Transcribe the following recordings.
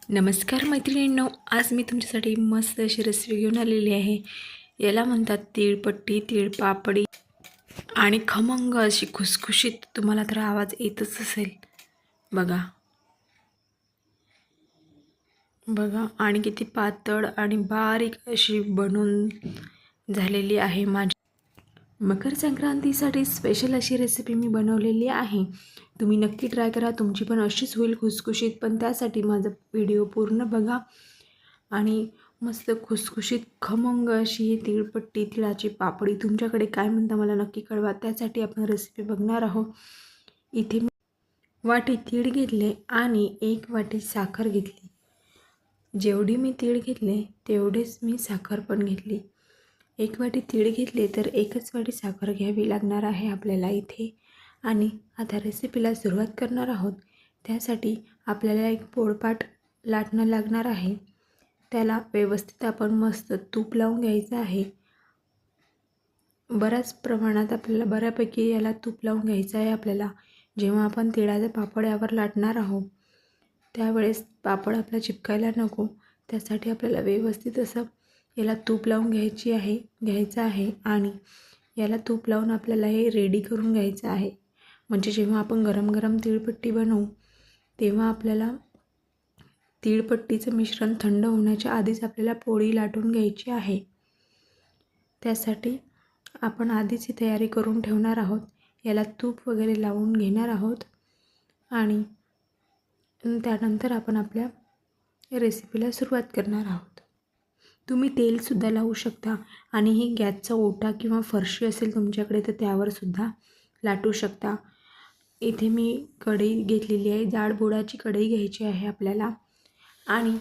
नमस्कार मैत्रिणींनो, आज मी तुमच्यासाठी मस्त अशी रेसिपी घेऊन आलेली आहे। याला म्हणतात तीळपट्टी, तीळपापडी आणि खमंग अशी खुसखुशीत। तुम्हाला तर आवाज येतच असेल बघा बघा आणि किती पातळ आणि बारीक अशी बनून झालेली आहे। माझी मकर संक्रांतीसाठी स्पेशल अशी रेसिपी मी बनवलेली आहे। तुम्ही नक्की ट्राय करा, तुमची पण अशीच होईल खुसखुशीत। पण त्यासाठी माझा व्हिडिओ पूर्ण बघा आणि मस्त खुसखुशीत खमंग अशी ही तीळपट्टी, तिळाची पापडी, तुमच्याकडे काय म्हणता मला नक्की कळवा। त्यासाठी आपण रेसिपी बघणार आहोत। इथे मी वाटी तीळ घेतले आणि 1 वाटी साखर घेतली। जेवढी मी तीळ घेतले तेवढेच मी साखर पण घेतली। 1 वाटी तीळ घेतले तर 1च वाटी साखर घ्यावी लागणार आहे आपल्याला इथे। आणि आता रेसिपीला सुरुवात करणार आहोत। त्यासाठी आपल्याला एक पोळपाट लाटणं लागणार आहे। त्याला व्यवस्थित आपण मस्त तूप लावून घ्यायचं आहे। बऱ्याच प्रमाणात आपल्याला बऱ्यापैकी याला तूप लावून घ्यायचं आहे आपल्याला। जेव्हा आपण तिळाचे पापड यावर लाटणार आहोत त्यावेळेस पापड आपला चिपकायला नको, त्यासाठी आपल्याला व्यवस्थित असं याला तूप लावून घ्यायचं आहे आणि याला तूप लावून आपल्याला हे रेडी करून घ्यायचं आहे। म्हणजे जेव्हा आपण गरम गरम तीळपट्टी बनवू तेव्हा आपल्याला तीळपट्टीचं मिश्रण थंड होण्याच्या आधीच आपल्याला पोळी लाटून घ्यायची आहे। त्यासाठी आपण आधीच ही तयारी करून ठेवणार आहोत। याला तूप वगैरे लावून घेणार आहोत आणि त्यानंतर आपण आपल्या रेसिपीला सुरुवात करणार आहोत। तुम्ही तेलसुद्धा लावू शकता आणि ही गॅसचा ओटा किंवा फरशी असेल तुमच्याकडे तर त्यावर सुद्धा लाटू शकता। इथे मी कढई घेतलेली आहे, जाड बुडाची कढई घ्यायची आहे आपल्याला आणि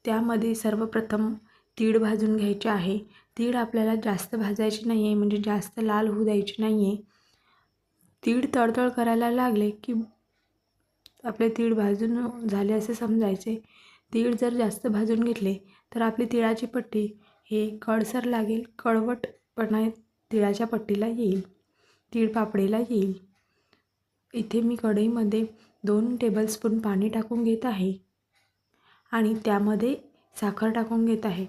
त्यामध्ये सर्वप्रथम तीळ भाजून घ्यायचे आहे। तीळ आपल्याला जास्त भाजायची नाही आहे, म्हणजे जास्त लाल होऊ द्यायची नाही आहे। तीळ तळतळ करायला लागले की आपले तीळ भाजून झाले असे समजायचे। तीळ जर जास्त भाजून घेतले तर आपली तिळाची पट्टी हे कडसर लागेल, कडवटपणा तिळाच्या पट्टीला येईल, तीळ पापडीला येईल। इथे मी कढईमध्ये 2 टेबलस्पून पाणी टाकून घेत आहे आणि त्यामध्ये साखर टाकून घेत आहे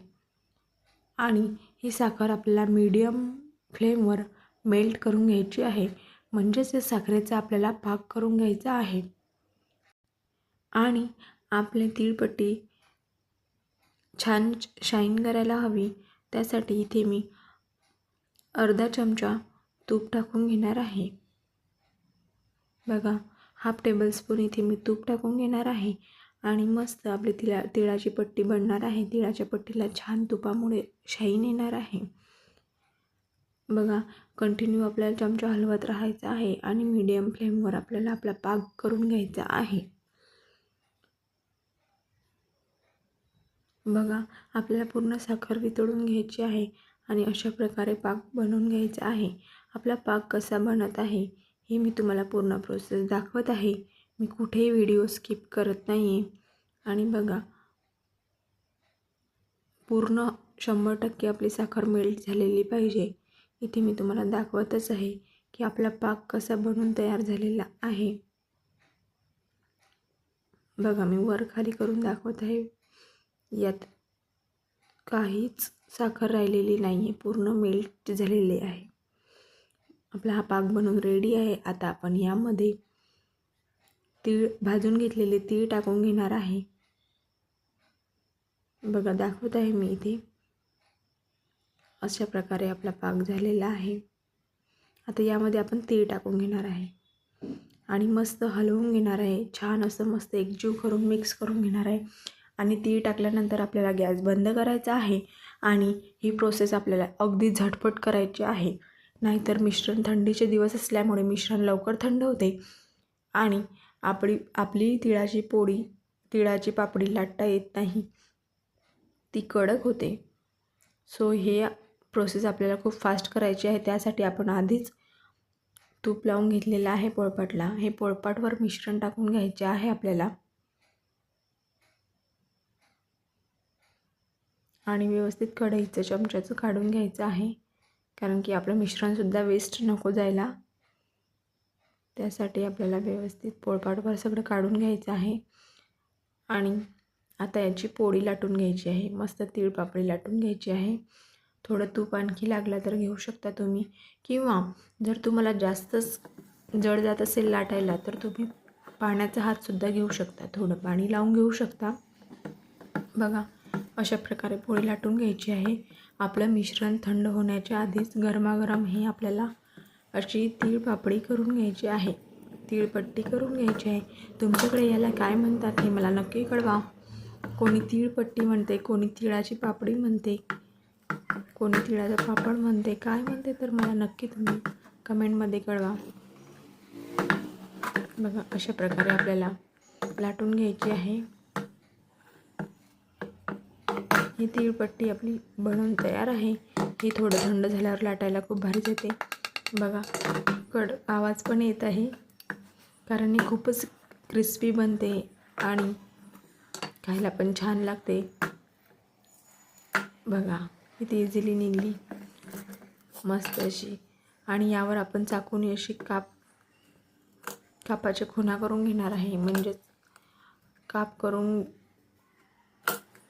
आणि ही साखर आपल्याला मीडियम फ्लेमवर मेल्ट करून घ्यायची आहे। म्हणजेच या साखरेचा आपल्याला पाक करून घ्यायचा आहे आणि आपली तीळपट्टी छान शाईन करायला हवी, त्यासाठी इथे मी अर्धा चमचा तूप टाकून घेणार आहे। बघा, हाफ टेबलस्पून इथे मी तूप टाकून घेणार आहे आणि मस्त आपली तिळाची पट्टी बनणार आहे। तिळाच्या पट्टीला छान तुपामुळे शाईन येणार आहे। बघा, कंटिन्यू आपल्याला चमचा हलवत राहायचा आहे आणि मीडियम फ्लेमवर आपल्याला आपला पाक करून घ्यायचा आहे। बघा, आपल्याला पूर्ण साखर वितळून घ्यायची आहे आणि अशा प्रकारे पाक बनवून घ्यायचा आहे। आपला पाक कसा बनत आहे हे मी तुम्हाला पूर्ण प्रोसेस दाखवत आहे। मी कुठेही व्हिडिओ स्किप करत नाही आहे। आणि बघा, पूर्ण 100% आपली साखर मेल्ट झालेली पाहिजे। इथे मी तुम्हाला दाखवतच आहे की आपला पाक कसा बनून तयार झालेला आहे। बघा, मी वर खाली करून दाखवत आहे, यात काहीच साखर राहिलेली नाही आहे, पूर्ण मेल्ट झालेली आहे। आपला हा पाक बनवून रेडी आहे। आता आपण यामध्ये तीळ भाजून घेतलेले तीळ टाकून घेणार आहे। बघा, दाखवत आहे मी इथे, अशा प्रकारे आपला पाक झालेला आहे। आता यामध्ये आपण तीळ टाकून घेणार आहे आणि मस्त हलवून घेणार आहे। छान असं मस्त एकजीव करून मिक्स करून घेणार आहे आणि तीळ टाकल्यानंतर आपल्याला गॅस बंद करायचा आहे आणि ही प्रोसेस आपल्याला अगदी झटपट करायची आहे। नाहीतर मिश्रण थंडीचे दिवस असल्यामुळे मिश्रण लवकर थंड होते आणि आपली तिळाची पापडी लाटता येत नाही, ती कडक होते। सो हे प्रोसेस आपल्याला खूप फास्ट करायची आहे। त्यासाठी आपण आधीच तूप लावून घेतलेलं आहे पोळपाटला। हे पोळपाटवर मिश्रण टाकून घ्यायचे आहे आपल्याला आणि व्यवस्थित कढईचं चमच्याचं काढून घ्यायचं आहे, कारण की आपलं मिश्रणसुद्धा वेस्ट नको जायला। त्यासाठी आपल्याला व्यवस्थित पोळपाटवर सगळं काढून घ्यायचं आहे आणि आता याची पोळी लाटून घ्यायची आहे. मस्त तीळ पापडी लाटून घ्यायची आहे. थोडं तूप आणखी लागलं तर घेऊ शकता तुम्ही, किंवा जर तुम्हाला जास्तच जड जात असेल लाटायला तर तुम्ही पाण्याचा हातसुद्धा घेऊ शकता. थोडं पाणी लावून घेऊ शकता. बघा अशा प्रकारे पोळी लाटून घ्यायची आहे. आपलं मिश्रण थंड होण्याच्या आधीच गरमागरम हे आपल्याला अशी तीळ पापडी करून घ्यायची आहे. तीळपट्टी करून घ्यायची आहे. तुमच्याकडे याला काय म्हणतात हे मला नक्की कळवा. कोणी तीळपट्टी म्हणते, कोणी तिळाची पापडी म्हणते, कोणी तिळाचा पापड म्हणते, काय म्हणते तर मला नक्की तुम्ही कमेंटमध्ये कळवा. बघा अशा प्रकारे आपल्याला लाटून घ्यायची आहे. ही तीळपट्टी आपली बनवून तयार आहे. ही थोडं थंड झाल्यावर लाटायला खूप भारीच येते. बघा आवाज पण येत आहे, कारण ही खूपच क्रिस्पी बनते आणि खायला पण छान लागते. बघा किती इझिली निघली मस्त अशी. आणि यावर आपण चाकूने अशी कापाच्या खुणा करून घेणार आहे, म्हणजेच काप करून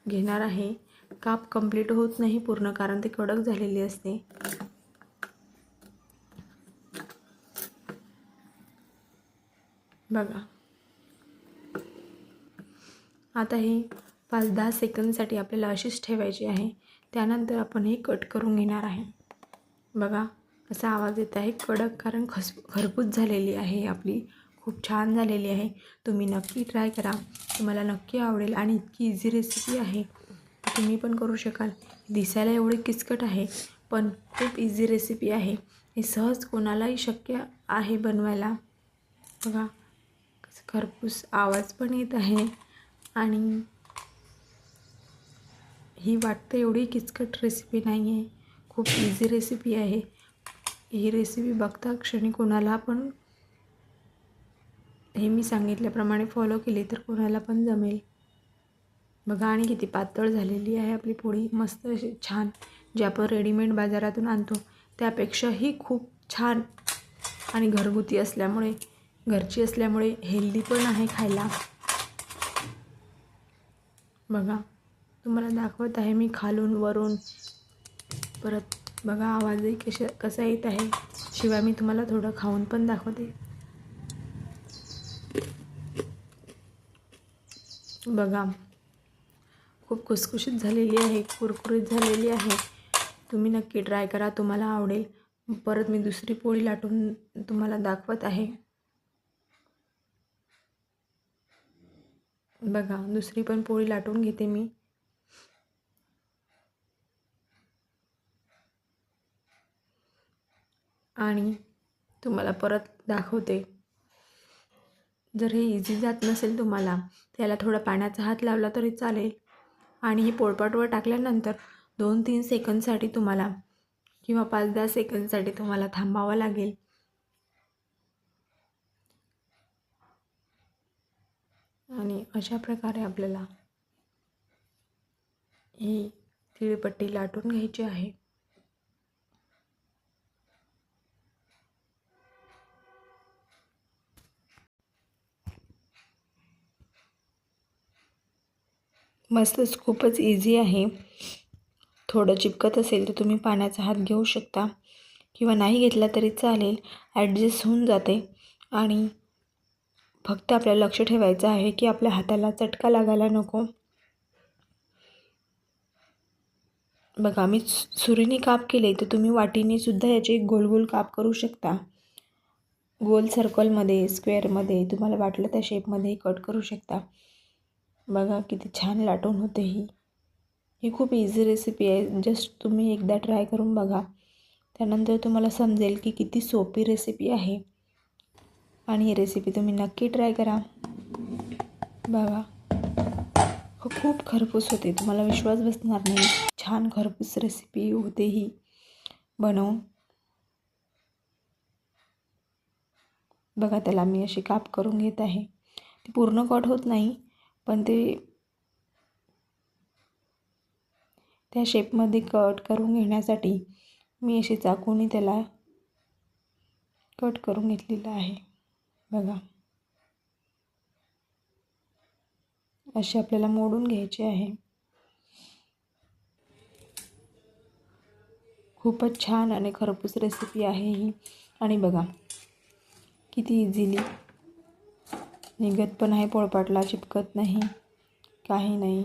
घेणार आहे. काप कंप्लीट होत नाही पूर्ण, कारण ते कडक झालेली असते. बघा आता हे 5-10 सेकंदसाठी आपल्याला अशीच ठेवायची आहे. त्यानंतर आपण हे कट करून घेणार आहे. बघा असा आवाज येत आहे कडक, कारण खरपूस झालेली आहे आपली, खूप छान झालेली आहे. तुम्ही नक्की ट्राय करा, तुम्हाला नक्की आवडेल. आणि इतकी इझी रेसिपी आहे, तुम्ही पण करू शकाल. दिसायला एवढी किचकट आहे पण खूप इझी रेसिपी आहे. हे सहज कोणालाही शक्य आहे बनवायला. बघा खरपूस आवाज पण येत आहे आणि ही वाटतं एवढी किचकट रेसिपी नाही आहे, खूप इझी रेसिपी आहे. ही रेसिपी बघता क्षणी कोणाला पण हे मी सांगितल्याप्रमाणे फॉलो केली तर कोणाला पण जमेल. बघा आणि किती पातळ झालेली आहे आपली पोळी, मस्त अशी छान. जे आपण रेडीमेड बाजारातून आणतो त्यापेक्षाही खूप छान आणि घरगुती असल्यामुळे, घरची असल्यामुळे हेल्दी पण आहे खायला. बघा तुम्हाला दाखवत आहे मी खालून वरून. परत बघा आवाजही कसा येत आहे. शिवाय मी तुम्हाला थोडं खाऊन पण दाखवते. बघा खूप खुसखुशीत झालेली आहे, कुरकुरीत झालेली आहे. तुम्ही नक्की ट्राय करा, तुम्हाला आवडेल. परत मी दुसरी पोळी लाटून तुम्हाला दाखवत आहे. बघा दुसरी पण पोळी लाटून घेते मी. आणि तुम्हाला परत दाखवते. जर हे इझी जात नसेल तुम्हाला, त्याला थोडा पाण्याचा हात लावला तरी चालेल. आणि हे पोळपाटवर टाकल्यानंतर 2-3 सेकंदसाठी तुम्हाला, किंवा 5-10 सेकंदसाठी तुम्हाला थांबावं लागेल. आणि अशा प्रकारे आपल्याला ही तीळपट्टी लाटून घ्यायची आहे. मस्तच, खूपच इझी आहे. थोडं चिपकत असेल तर तुम्ही पाण्याचा हात घेऊ शकता, किंवा नाही घेतला तरी चालेल, ॲडजस्ट होऊन जाते. आणि फक्त आपल्याला लक्ष ठेवायचं आहे की आपल्या हाताला चटका लागायला नको. बघा मी सुरीने काप केले, तर तुम्ही वाटीने सुद्धा याचे गोल गोल काप करू शकता. गोल सर्कलमध्ये, स्क्वेअरमध्ये, तुम्हाला वाटलं त्या शेपमध्ये कट करू शकता. बघा किती छान लाटून होते ही खूप इझी रेसिपी आहे. जस्ट तुम्ही एकदा ट्राय करून बघा, त्यानंतर तुम्हाला समजेल की किती सोपी रेसिपी आहे. आणि ही रेसिपी तुम्ही नक्की ट्राय करा. बघा खूप खरपूस होते, तुम्हाला विश्वास बसणार नाही. छान खरपूस रेसिपी होते ही बनवून. बघा त्याला मी अशी काप करून घेत आहे. ती पूर्ण कट होत नाही, पण ते त्या शेपमध्ये कट करून घेण्यासाठी मी अशी चाकूने त्याला कट करून घेतलेलं आहे. बघा असे आपल्याला मोडून घ्यायचे आहे. खूपच छान आणि खरपूस रेसिपी आहे ही. आणि बघा किती इझिली निघत पण आहे, पोळपाटला चिपकत नाही, काही नाही.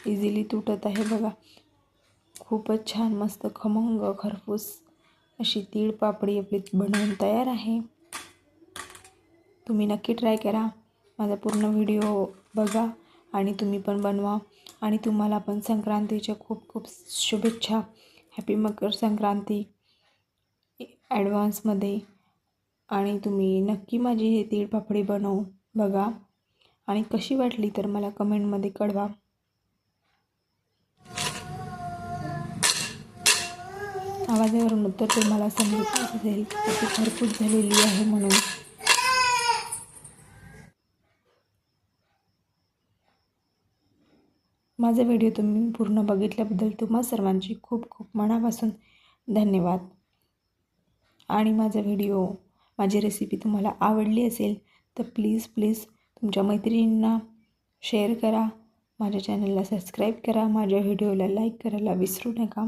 इझिली तुटत आहे बघा. खूपच छान मस्त खमंग खरपूस अशी तीळ पापडी आपली बनवून तयार आहे. तुम्ही नक्की ट्राय करा. माझा पूर्ण व्हिडिओ बघा आणि तुम्ही पण बनवा. आणि तुम्हाला पण संक्रांतीच्या खूप खूप शुभेच्छा. हॅपी मकर संक्रांती ॲडव्हान्समध्ये. आणि तुम्ही नक्की माझी ही तीळ पापडी बनवून बघा आणि कशी वाटली तर मला कमेंटमध्ये कळवा. आवाजावरून तर तुम्हाला समजत असेल की खरपूस झालेली आहे म्हणून. माझा व्हिडिओ तुम्ही पूर्ण बघितल्याबद्दल तुम्हा सर्वांची खूप खूप मनापासून धन्यवाद. आणि माझी रेसिपी तुम्हाला आवडली असेल तर प्लीज तुमच्या मैत्रिणींना शेअर करा. माझ्या चॅनलला सबस्क्राईब करा. माझ्या व्हिडिओला लाईक करायला विसरू नका.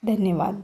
धन्यवाद.